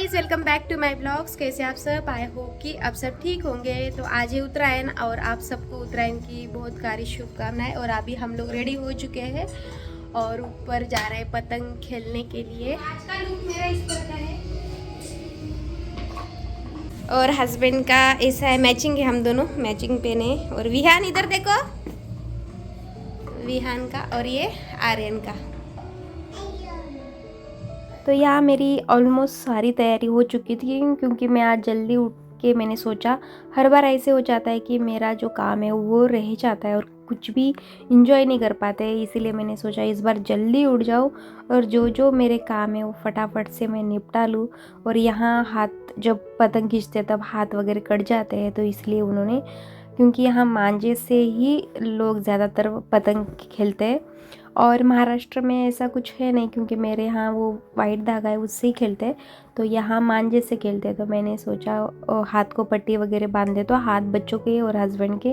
Guys, welcome back to my blogs. कैसे आप सब? आई होप कि आप सब ठीक होंगे। तो आज है उत्तरायण और आप सबको उत्तरायण की बहुत सारी शुभकामनाएं। और अभी हम लोग रेडी हो चुके हैं और ऊपर जा रहे हैं पतंग खेलने के लिए। आज का लुक मेरा इस तरह का है और हस्बैंड का ऐसा है। मैचिंग है, हम दोनों मैचिंग पहने। और विहान इधर देखो, विहान का और ये आर्यन का। तो यहाँ मेरी ऑलमोस्ट सारी तैयारी हो चुकी थी क्योंकि मैं आज जल्दी उठ के मैंने सोचा, हर बार ऐसे हो जाता है कि मेरा जो काम है वो रह जाता है और कुछ भी इंजॉय नहीं कर पाते। इसीलिए मैंने सोचा इस बार जल्दी उठ जाऊँ और जो जो मेरे काम है वो फटाफट से मैं निपटा लूँ। और यहाँ हाथ जब पतंग खींचते तब हाथ वगैरह कट जाते हैं, तो इसलिए उन्होंने, क्योंकि यहाँ मांझे से ही लोग ज़्यादातर पतंग खेलते हैं और महाराष्ट्र में ऐसा कुछ है नहीं, क्योंकि मेरे यहाँ वो वाइट धागा है उससे ही खेलते हैं। तो यहाँ मांझे से खेलते हैं। तो मैंने सोचा हाथ को पट्टी वगैरह बांध दे तो हाथ बच्चों के और हस्बैंड के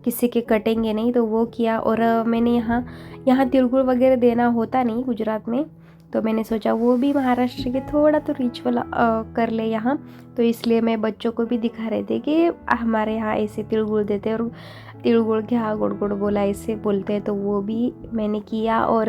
किसी के कटेंगे नहीं, तो वो किया। और मैंने यहाँ तिलगुड़ वगैरह देना होता नहीं गुजरात में, तो मैंने सोचा वो भी महाराष्ट्र के थोड़ा तो रिचुअल कर ले यहाँ। तो इसलिए मैं बच्चों को भी दिखा रहे थे कि हमारे यहाँ ऐसे तिलगुड़ देते हैं और तिलगुड़ के हाँ गुड़ गुड़ बोला ऐसे बोलते हैं। तो वो भी मैंने किया और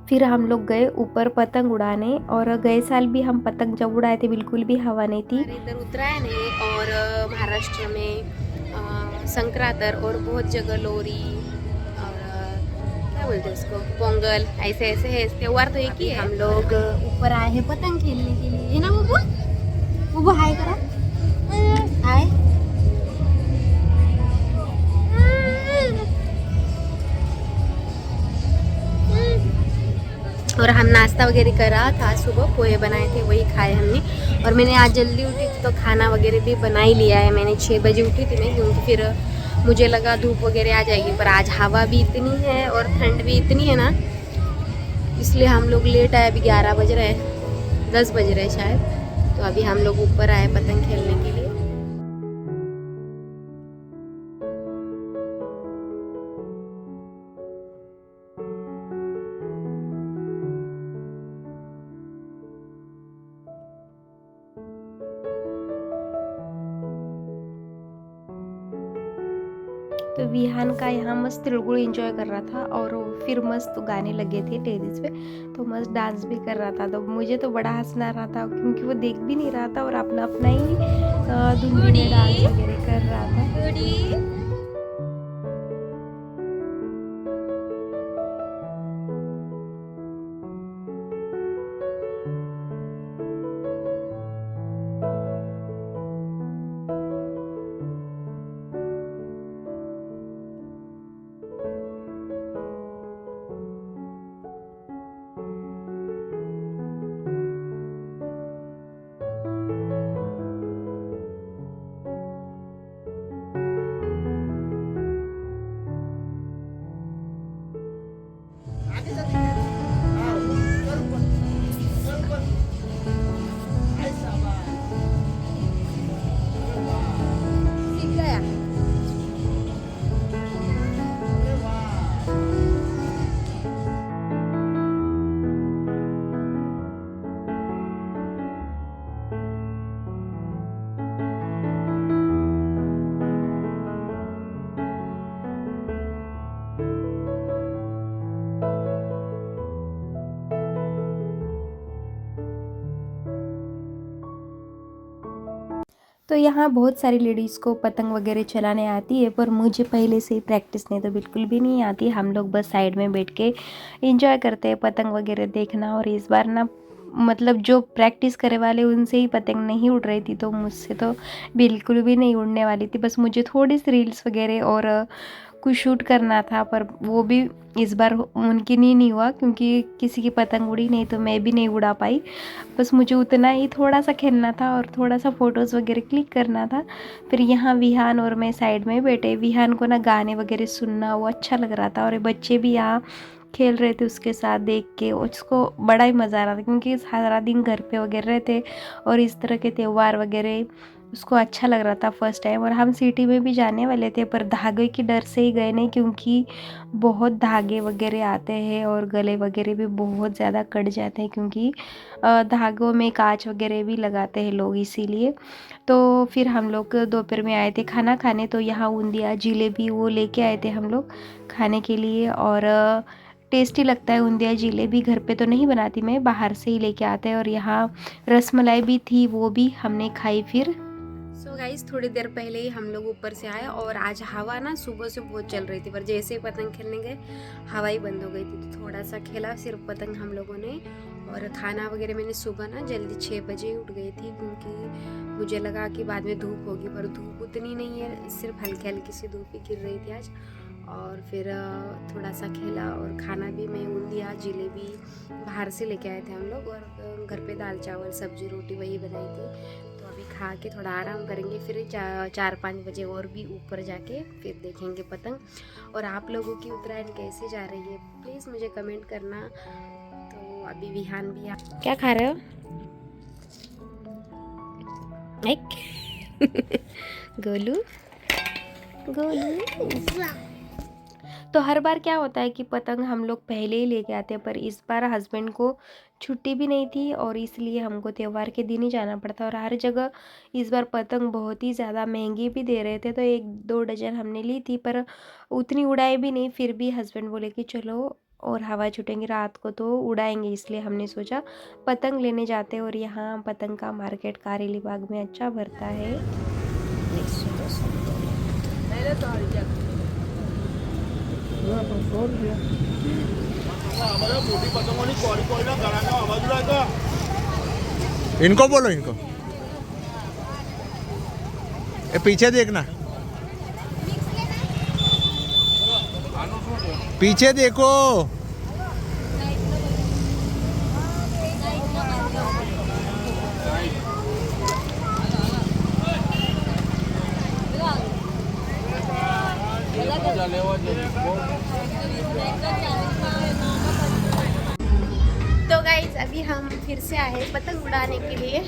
फिर हम लोग गए ऊपर पतंग उड़ाने। और गए साल भी हम पतंग जब उड़ाए थे बिल्कुल भी हवा नहीं थी। इधर उत्तरायण है और महाराष्ट्र में संक्रांतर और बहुत जगह लोरी और क्या बोलते हैं उसको, पोंगल, ऐसे ऐसे है त्योहार। तो एक ही है। हम लोग ऊपर आए हैं पतंग खेलने के लिए, है ना बुबू? हाय करा, हाय। और हम नाश्ता वगैरह करा था, सुबह पोहे बनाए थे वही खाए हमने। और मैंने आज जल्दी उठी थी तो खाना वगैरह भी बना ही लिया है। मैंने 6 बजे उठी थी मैं, क्योंकि फिर मुझे लगा धूप वगैरह आ जाएगी, पर आज हवा भी इतनी है और ठंड भी इतनी है ना, इसलिए हम लोग लेट आए। अभी 11 बज रहे हैं, 10 बज रहे शायद। तो अभी हम लोग ऊपर आए पतंग खेलने के लिए। तो विहान का यहाँ मस्त तिलगुड़ एंजॉय कर रहा था और फिर मस्त गाने लगे थे टेरिस पे, तो मस्त डांस भी कर रहा था। तो मुझे तो बड़ा हंसना रहा था क्योंकि वो देख भी नहीं रहा था और अपना अपना ही धुन में डांस वगैरह कर रहा था। तो यहाँ बहुत सारी लेडीज़ को पतंग वगैरह चलाने आती है, पर मुझे पहले से ही प्रैक्टिस नहीं, तो बिल्कुल भी नहीं आती। हम लोग बस साइड में बैठ के एंजॉय करते हैं पतंग वगैरह देखना। और इस बार ना मतलब जो प्रैक्टिस करे वाले उनसे ही पतंग नहीं उड़ रही थी, तो मुझसे तो बिल्कुल भी नहीं उड़ने वाली थी। बस मुझे थोड़ी सी रील्स वगैरह और कुछ शूट करना था, पर वो भी इस बार मुमकिन ही नहीं हुआ क्योंकि किसी की पतंग उड़ी नहीं तो मैं भी नहीं उड़ा पाई। बस मुझे उतना ही थोड़ा सा खेलना था और थोड़ा सा फ़ोटोज़ वगैरह क्लिक करना था। फिर यहाँ विहान और मैं साइड में बैठे। विहान को ना गाने वगैरह सुनना वो अच्छा लग रहा था और बच्चे भी यहाँ खेल रहे थे उसके साथ देख के, उसको बड़ा ही मज़ा आ रहा था क्योंकि सारा दिन घर पे वगैरह रहते और इस तरह के त्यौहार वगैरह उसको अच्छा लग रहा था फर्स्ट टाइम। और हम सिटी में भी जाने वाले थे पर धागे की डर से ही गए नहीं, क्योंकि बहुत धागे वगैरह आते हैं और गले वगैरह भी बहुत ज़्यादा कट जाते हैं, क्योंकि धागों में कांच वगैरह भी लगाते हैं लोग, इसीलिए। तो फिर हम लोग दोपहर में आए थे खाना खाने, तो यहाँ ऊंधिया जलेबी वो लेके आए थे हम लोग खाने के लिए। और टेस्टी लगता है ऊंधिया जलेबी। घर पे तो नहीं बनाती मैं, बाहर से ही लेके आते हैं। और यहाँ रसमलाई भी थी, वो भी हमने खाई फिर। सो गाइस, थोड़ी देर पहले ही हम लोग ऊपर से आए और आज हवा ना सुबह से बहुत चल रही थी, पर जैसे ही पतंग खेलने गए हवा ही बंद हो गई थी। तो थोड़ा सा खेला सिर्फ पतंग हम लोगों ने। और खाना वगैरह मैंने सुबह ना जल्दी 6 बजे ही उठ गई थी, क्योंकि मुझे लगा कि बाद में धूप होगी, पर धूप उतनी नहीं है, सिर्फ हल्की हल्की सी धूप ही गिर रही थी आज। और फिर थोड़ा सा खेला और खाना भी मैं ऊंधिया जलेबी बाहर से लेके आए थे हम लोग, और घर पे दाल चावल सब्जी रोटी वही बनाई थी। तो अभी खा के थोड़ा आराम करेंगे, फिर 4-5 बजे और भी ऊपर जाके फिर देखेंगे पतंग। और आप लोगों की उत्तरायण कैसे जा रही है प्लीज़ मुझे कमेंट करना। तो अभी विहान भी क्या खा रहे हो? एक गोलू गोलू। तो हर बार क्या होता है कि पतंग हम लोग पहले ही लेके आते हैं, पर इस बार हस्बैंड को छुट्टी भी नहीं थी और इसलिए हमको त्यौहार के दिन ही जाना पड़ता। और हर जगह इस बार पतंग बहुत ही ज़्यादा महंगी भी दे रहे थे, तो 1-2 डजन हमने ली थी, पर उतनी उड़ाई भी नहीं। फिर भी हस्बैंड बोले कि चलो, और हवा छूटेंगी रात को तो उड़ाएंगे, इसलिए हमने सोचा पतंग लेने जाते। और यहाँ पतंग का मार्केट कारेली बाग में अच्छा भरता है। इनको बोलो, इनको ये पीछे देखना, पीछे देखो। तो गाइज अभी हम फिर से आए पतंग उड़ाने के लिए,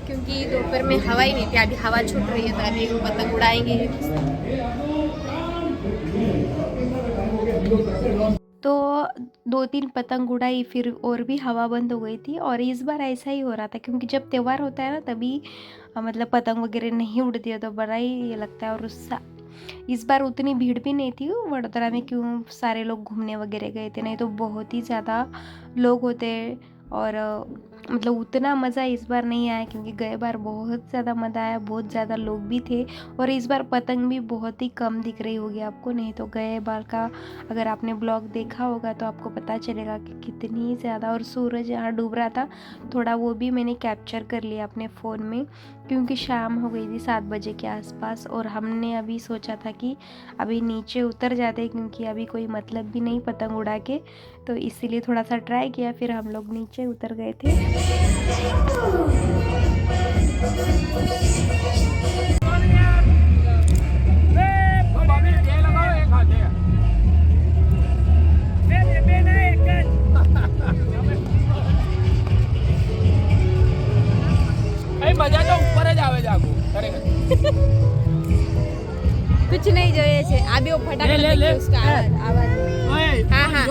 क्योंकि दोपहर में हवा ही नहीं थी, अभी हवा छूट रही है, तो अभी पतंग उड़ाएंगे। तो 2-3 पतंग उड़ाई, फिर और भी हवा बंद हो गई थी। और इस बार ऐसा ही हो रहा था, क्योंकि जब त्यौहार होता है ना तभी मतलब पतंग वगैरह नहीं उड़ती है, तो बड़ा ही ये लगता है। और इस बार उतनी भीड़ भी नहीं थी वडोदरा में, क्यों सारे लोग घूमने वगैरह गए थे, नहीं तो बहुत ही ज़्यादा लोग होते। और मतलब उतना मज़ा इस बार नहीं आया, क्योंकि गए बार बहुत ज़्यादा मज़ा आया, बहुत ज़्यादा लोग भी थे। और इस बार पतंग भी बहुत ही कम दिख रही होगी आपको, नहीं तो गए बार का अगर आपने ब्लॉग देखा होगा तो आपको पता चलेगा कि कितनी ज़्यादा। और सूरज यहाँ डूब रहा था थोड़ा, वो भी मैंने कैप्चर कर लिया अपने फ़ोन में, क्योंकि शाम हो गई थी 7 बजे के आसपास। और हमने अभी सोचा था कि अभी नीचे उतर जाते, क्योंकि अभी कोई मतलब भी नहीं पतंग उड़ा के, तो इसीलिए थोड़ा सा ट्राई किया, फिर हम लोग नीचे उतर गए थे। मजा तो ऊपर જ આવે જાગો ખરેખર कुछ नहीं जो ये से अभी वो फटाका देखिए उसका आवाज ઓય हाँ हाँ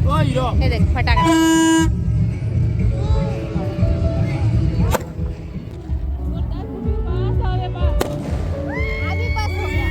ઓય હીરો ये देख फटाका अभी बस हो गया।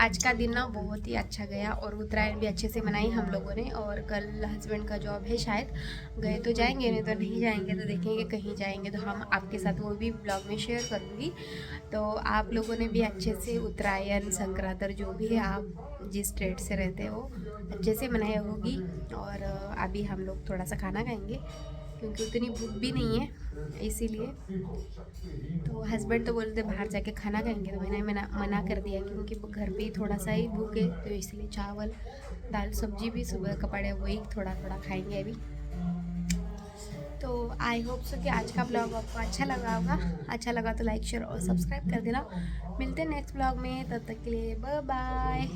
आज का दिन ना बहुत ही अच्छा गया और उत्तरायण भी अच्छे से मनाई हम लोगों ने। और कल हस्बैंड का जॉब है, शायद गए तो जाएंगे, नहीं तो नहीं जाएंगे, तो देखेंगे कहीं जाएंगे तो हम आपके साथ वो भी ब्लॉग में शेयर करूँगी। तो आप लोगों ने भी अच्छे से उत्तरायण संक्रांति जो भी है आप जिस स्टेट से रहते हो अच्छे से मनाई होगी। और अभी हम लोग थोड़ा सा खाना खाएंगे क्योंकि उतनी भूख भी नहीं है इसीलिए। तो हस्बैंड तो बोलते बाहर जाके खाना खाएंगे, तो मैंने मना कर दिया क्योंकि घर पे ही थोड़ा सा ही भूख है, तो इसलिए चावल दाल सब्जी भी सुबह का पड़े वही थोड़ा थोड़ा खाएंगे अभी। तो आई होप सो कि आज का ब्लॉग आपको अच्छा लगा होगा। अच्छा लगा तो लाइक शेयर और सब्सक्राइब कर देना। मिलते हैं नेक्स्ट ब्लॉग में, तब तक के लिए बाय बाय।